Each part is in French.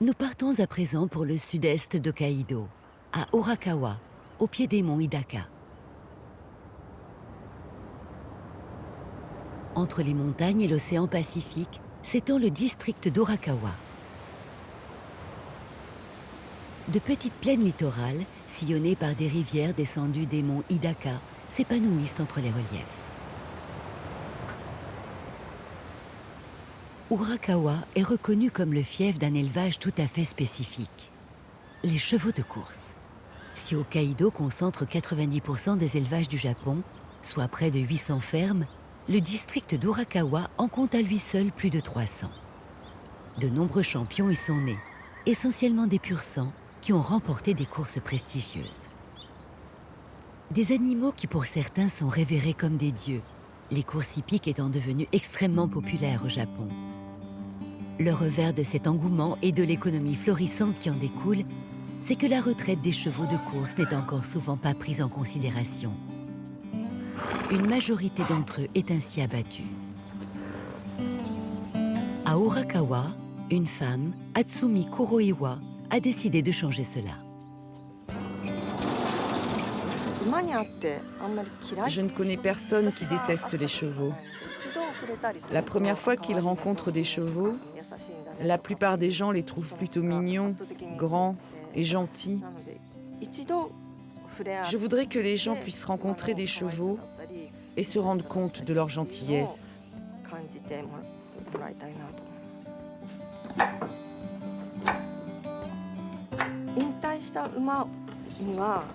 Nous partons à présent pour le sud-est d'Hokkaido, à Horakawa, au pied des monts Hidaka. Entre les montagnes et l'océan Pacifique s'étend le district d'Horakawa. De petites plaines littorales, sillonnées par des rivières descendues des monts Hidaka, s'épanouissent entre les reliefs. Horakawa est reconnu comme le fief d'un élevage tout à fait spécifique, les chevaux de course. Si Hokkaido concentre 90% des élevages du Japon, soit près de 800 fermes, le district d'Horakawa en compte à lui seul plus de 300. De nombreux champions y sont nés, essentiellement des pur-sangs qui ont remporté des courses prestigieuses. Des animaux qui pour certains sont révérés comme des dieux, les courses hippiques étant devenues extrêmement populaires au Japon. Le revers de cet engouement et de l'économie florissante qui en découle, c'est que la retraite des chevaux de course n'est encore souvent pas prise en considération. Une majorité d'entre eux est ainsi abattue. À Horakawa, une femme, Hatsumi Kuroiwa, a décidé de changer cela. Je ne connais personne qui déteste les chevaux. La première fois qu'ils rencontrent des chevaux, la plupart des gens les trouvent plutôt mignons, grands et gentils. Je voudrais que les gens puissent rencontrer des chevaux et se rendre compte de leur gentillesse.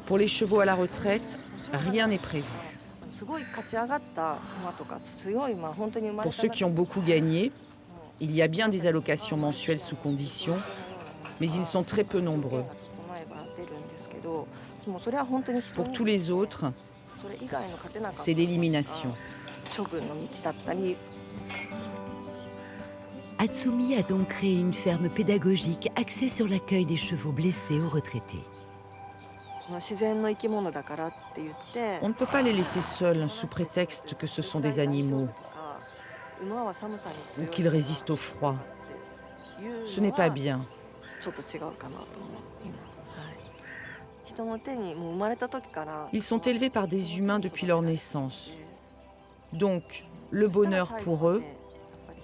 Pour les chevaux à la retraite, rien n'est prévu. Pour ceux qui ont beaucoup gagné, il y a bien des allocations mensuelles sous condition, mais ils sont très peu nombreux. Pour tous les autres, c'est l'élimination. Hatsumi a donc créé une ferme pédagogique axée sur l'accueil des chevaux blessés ou retraités. On ne peut pas les laisser seuls sous prétexte que ce sont des animaux ou qu'ils résistent au froid. Ce n'est pas bien. Ils sont élevés par des humains depuis leur naissance. Donc, le bonheur pour eux,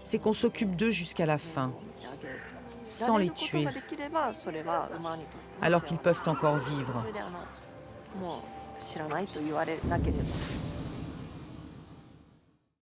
c'est qu'on s'occupe d'eux jusqu'à la fin, sans les tuer, alors qu'ils peuvent encore vivre.